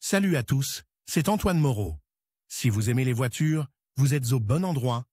Salut à tous, c'est Antoine Moreau. Si vous aimez les voitures, vous êtes au bon endroit.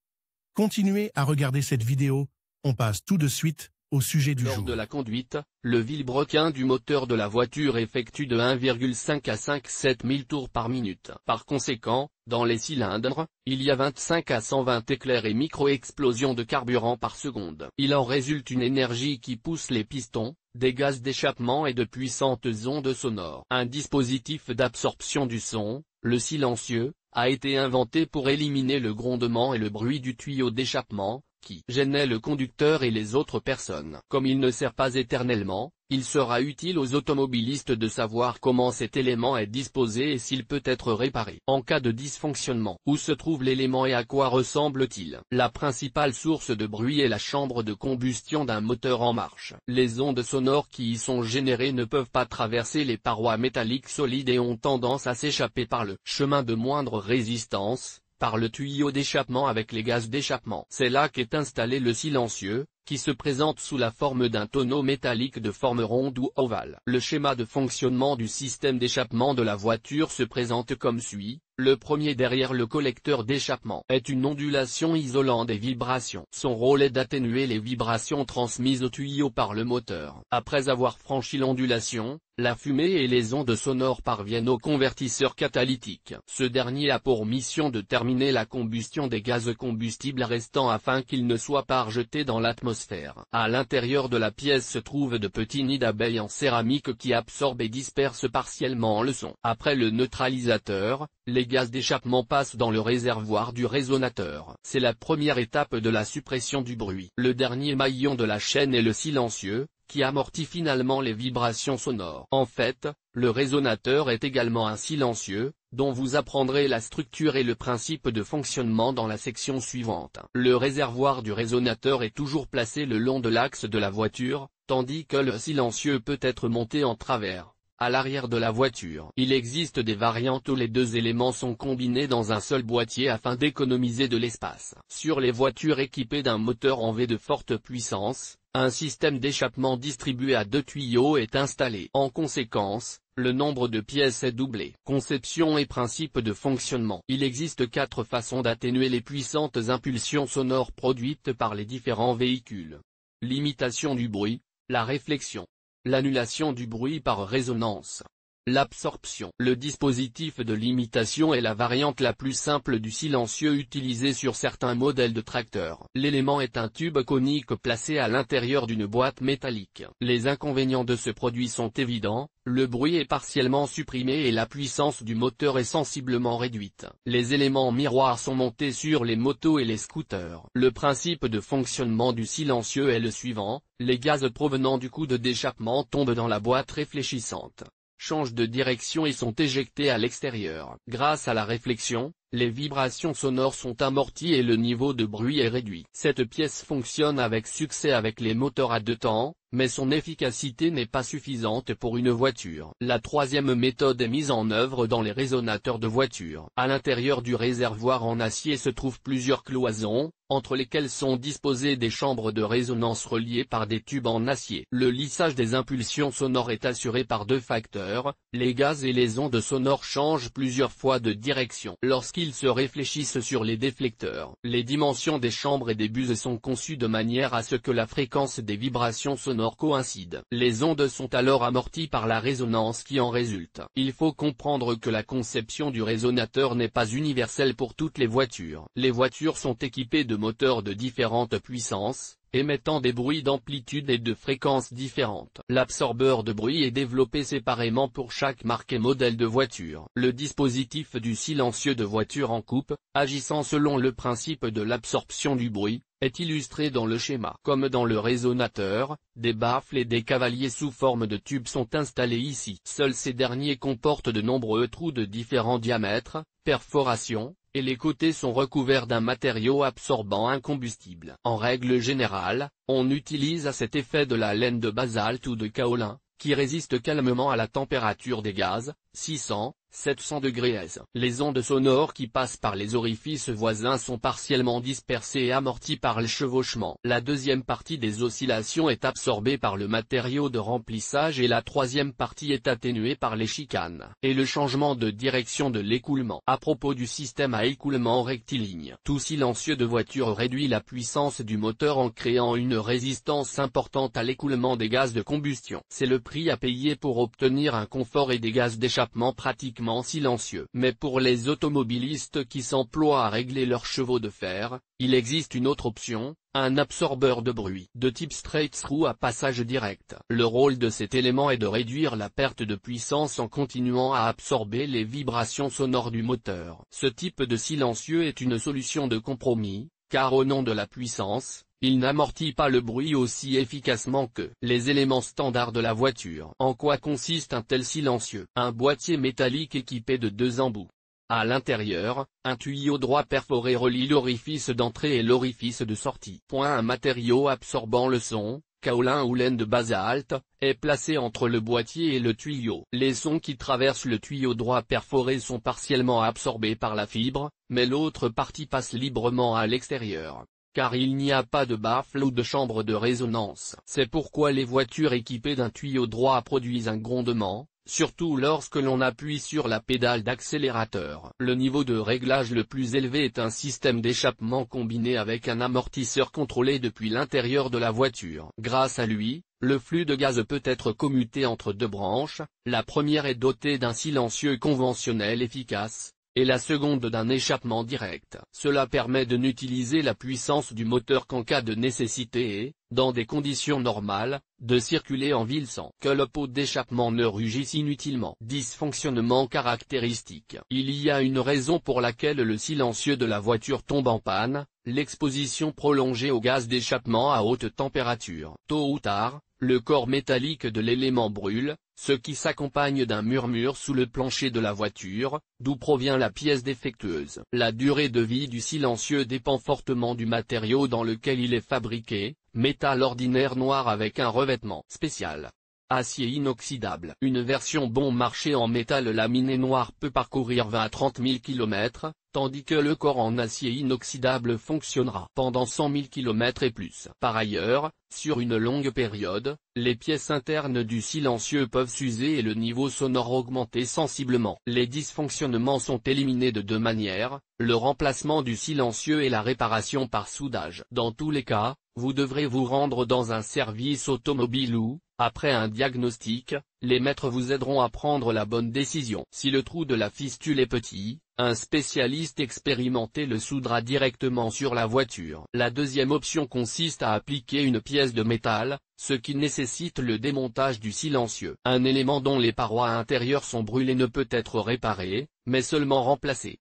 Continuez à regarder cette vidéo, on passe tout de suite au sujet du jour. Lors de la conduite, le vilebrequin du moteur de la voiture effectue de 1,5 à 5,7 000 tours par minute. Par conséquent, dans les cylindres, il y a 25 à 120 éclairs et micro-explosions de carburant par seconde. Il en résulte une énergie qui pousse les pistons, des gaz d'échappement et de puissantes ondes sonores. Un dispositif d'absorption du son, le silencieux, a été inventé pour éliminer le grondement et le bruit du tuyau d'échappement, qui gênait le conducteur et les autres personnes. Comme il ne sert pas éternellement, il sera utile aux automobilistes de savoir comment cet élément est disposé et s'il peut être réparé. En cas de dysfonctionnement, où se trouve l'élément et à quoi ressemble-t-il? La principale source de bruit est la chambre de combustion d'un moteur en marche. Les ondes sonores qui y sont générées ne peuvent pas traverser les parois métalliques solides et ont tendance à s'échapper par le chemin de moindre résistance, par le tuyau d'échappement avec les gaz d'échappement. C'est là qu'est installé le silencieux, qui se présente sous la forme d'un tonneau métallique de forme ronde ou ovale. Le schéma de fonctionnement du système d'échappement de la voiture se présente comme suit. Le premier derrière le collecteur d'échappement est une ondulation isolant des vibrations. Son rôle est d'atténuer les vibrations transmises au tuyau par le moteur. Après avoir franchi l'ondulation, la fumée et les ondes sonores parviennent au convertisseur catalytique. Ce dernier a pour mission de terminer la combustion des gaz combustibles restants afin qu'ils ne soient pas rejetés dans l'atmosphère. À l'intérieur de la pièce se trouvent de petits nids d'abeilles en céramique qui absorbent et dispersent partiellement le son. Après le neutralisateur, les gaz d'échappement passent dans le réservoir du résonateur. C'est la première étape de la suppression du bruit. Le dernier maillon de la chaîne est le silencieux, qui amortit finalement les vibrations sonores. En fait, le résonateur est également un silencieux, dont vous apprendrez la structure et le principe de fonctionnement dans la section suivante. Le réservoir du résonateur est toujours placé le long de l'axe de la voiture, tandis que le silencieux peut être monté en travers, à l'arrière de la voiture. Il existe des variantes où les deux éléments sont combinés dans un seul boîtier afin d'économiser de l'espace. Sur les voitures équipées d'un moteur en V de forte puissance, un système d'échappement distribué à 2 tuyaux est installé. En conséquence, le nombre de pièces est doublé. Conception et principe de fonctionnement. Il existe 4 façons d'atténuer les puissantes impulsions sonores produites par les différents véhicules. L'imitation du bruit, la réflexion, l'annulation du bruit par résonance, l'absorption. Le dispositif de l'imitation est la variante la plus simple du silencieux utilisé sur certains modèles de tracteurs. L'élément est un tube conique placé à l'intérieur d'une boîte métallique. Les inconvénients de ce produit sont évidents. Le bruit est partiellement supprimé et la puissance du moteur est sensiblement réduite. Les éléments miroirs sont montés sur les motos et les scooters. Le principe de fonctionnement du silencieux est le suivant, les gaz provenant du coude d'échappement tombent dans la boîte réfléchissante, changent de direction et sont éjectés à l'extérieur. Grâce à la réflexion, les vibrations sonores sont amorties et le niveau de bruit est réduit. Cette pièce fonctionne avec succès avec les moteurs à 2 temps, mais son efficacité n'est pas suffisante pour une voiture. La troisième méthode est mise en œuvre dans les résonateurs de voitures. À l'intérieur du réservoir en acier se trouvent plusieurs cloisons, entre lesquelles sont disposées des chambres de résonance reliées par des tubes en acier. Le lissage des impulsions sonores est assuré par 2 facteurs, les gaz et les ondes sonores changent plusieurs fois de direction lorsqu'ils se réfléchissent sur les déflecteurs. Les dimensions des chambres et des buses sont conçues de manière à ce que la fréquence des vibrations sonores coïncide. Les ondes sont alors amorties par la résonance qui en résulte. Il faut comprendre que la conception du résonateur n'est pas universelle pour toutes les voitures. Les voitures sont équipées de moteurs de différentes puissances, émettant des bruits d'amplitude et de fréquences différentes. L'absorbeur de bruit est développé séparément pour chaque marque et modèle de voiture. Le dispositif du silencieux de voiture en coupe, agissant selon le principe de l'absorption du bruit, est illustré dans le schéma. Comme dans le résonateur, des baffles et des cavaliers sous forme de tubes sont installés ici. Seuls ces derniers comportent de nombreux trous de différents diamètres, perforations, et les côtés sont recouverts d'un matériau absorbant un combustible. En règle générale, on utilise à cet effet de la laine de basalte ou de kaolin, qui résiste calmement à la température des gaz, 600, 700°S. Les ondes sonores qui passent par les orifices voisins sont partiellement dispersées et amorties par le chevauchement. La deuxième partie des oscillations est absorbée par le matériau de remplissage et la troisième partie est atténuée par les chicanes et le changement de direction de l'écoulement. À propos du système à écoulement rectiligne, tout silencieux de voiture réduit la puissance du moteur en créant une résistance importante à l'écoulement des gaz de combustion. C'est le prix à payer pour obtenir un confort et des gaz d'échappement pratiquement silencieux. Mais pour les automobilistes qui s'emploient à régler leurs chevaux de fer, il existe une autre option, un absorbeur de bruit de type straight-through à passage direct. Le rôle de cet élément est de réduire la perte de puissance en continuant à absorber les vibrations sonores du moteur. Ce type de silencieux est une solution de compromis, car au nom de la puissance, il n'amortit pas le bruit aussi efficacement que les éléments standards de la voiture. En quoi consiste un tel silencieux? Un boîtier métallique équipé de deux embouts. À l'intérieur, un tuyau droit perforé relie l'orifice d'entrée et l'orifice de sortie. Un matériau absorbant le son, kaolin ou laine de basalte, est placé entre le boîtier et le tuyau. Les sons qui traversent le tuyau droit perforé sont partiellement absorbés par la fibre, mais l'autre partie passe librement à l'extérieur, car il n'y a pas de baffle ou de chambre de résonance. C'est pourquoi les voitures équipées d'un tuyau droit produisent un grondement, surtout lorsque l'on appuie sur la pédale d'accélérateur. Le niveau de réglage le plus élevé est un système d'échappement combiné avec un amortisseur contrôlé depuis l'intérieur de la voiture. Grâce à lui, le flux de gaz peut être commuté entre deux branches, la première est dotée d'un silencieux conventionnel efficace, et la seconde d'un échappement direct. Cela permet de n'utiliser la puissance du moteur qu'en cas de nécessité et, dans des conditions normales, de circuler en ville sans que le pot d'échappement ne rugisse inutilement. Dysfonctionnement caractéristique. Il y a une raison pour laquelle le silencieux de la voiture tombe en panne, l'exposition prolongée au gaz d'échappement à haute température. Tôt ou tard, le corps métallique de l'élément brûle, ce qui s'accompagne d'un murmure sous le plancher de la voiture, d'où provient la pièce défectueuse. La durée de vie du silencieux dépend fortement du matériau dans lequel il est fabriqué, métal ordinaire noir avec un revêtement spécial. Acier inoxydable. Une version bon marché en métal laminé noir peut parcourir 20 à 30 000 km, tandis que le corps en acier inoxydable fonctionnera pendant 100 000 km et plus. Par ailleurs, sur une longue période, les pièces internes du silencieux peuvent s'user et le niveau sonore augmenter sensiblement. Les dysfonctionnements sont éliminés de deux manières, le remplacement du silencieux et la réparation par soudage. Dans tous les cas, vous devrez vous rendre dans un service automobile où, après un diagnostic, les maîtres vous aideront à prendre la bonne décision. Si le trou de la fistule est petit, un spécialiste expérimenté le soudera directement sur la voiture. La deuxième option consiste à appliquer une pièce de métal, ce qui nécessite le démontage du silencieux. Un élément dont les parois intérieures sont brûlées ne peut être réparé, mais seulement remplacé.